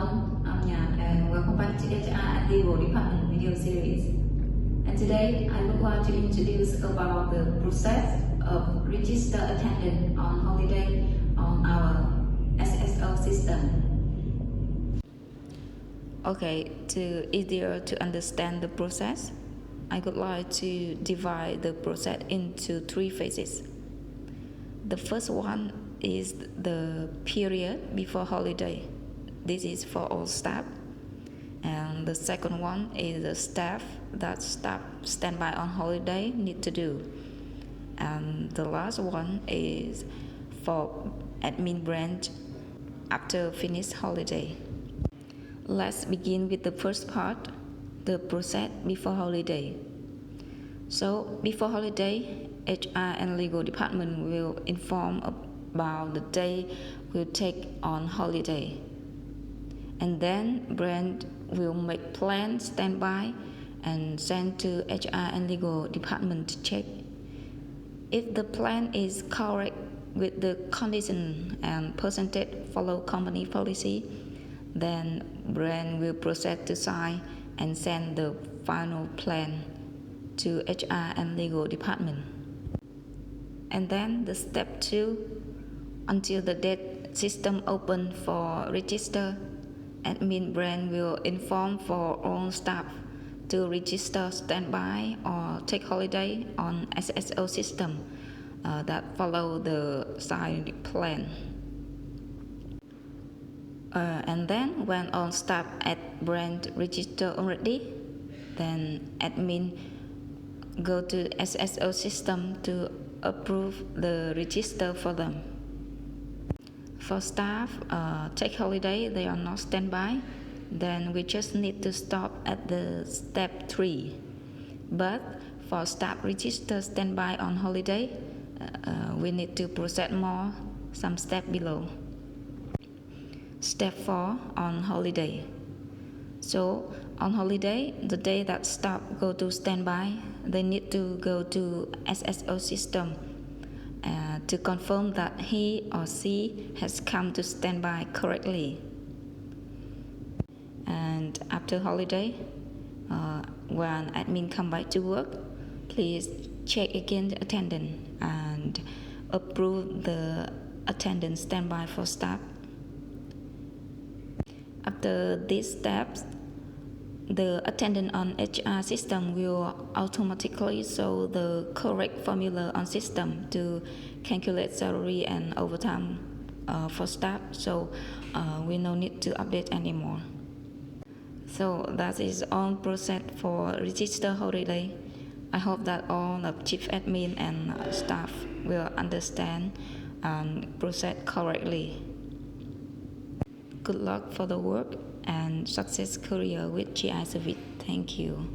everyone, I'm Nhan and welcome back to HR and Legal Department video series. And today I would like to introduce about the process of register attendant on holiday on our SSO system. Okay, to easier to understand the process, I would like to divide the process into three phases. The first one is the period before holiday. This is for all staff. And the second one is the staff that standby on holiday need to do. And the last one is for admin branch after finish holiday. Let's begin with the first part, the process before holiday. So before holiday, HR and legal department will inform about the day we'll take on holiday. And then branch will make plan standby and send to HR and legal department to check. If the plan is correct with the condition and percentage follow company policy, then branch will proceed to sign and send the final plan to HR and legal department. And then the step 2, until the date system open for register, admin branch will inform for all staff to register standby or take holiday on SSO system that follow the signed plan. And then when all staff at branch register already, then admin go to SSO system to approve the register for them. For staff take holiday, they are not standby, then we just need to stop at the step 3. But for staff register standby on holiday, we need to proceed more, some step below. Step 4, on holiday. So on holiday, the day that staff go to standby, they need to go to SSO system to confirm that he or she has come to standby correctly. And after holiday, when admin come back to work, please check again the attendance and approve the attendance standby for staff. After these steps, the attendant on HR system will automatically show the correct formula on system to calculate salary and overtime for staff, so we no need to update anymore. So that is all process for register holiday. I hope that all of chief admin and staff will understand and proceed correctly. Good luck for the work and success career with GI Service. Thank you.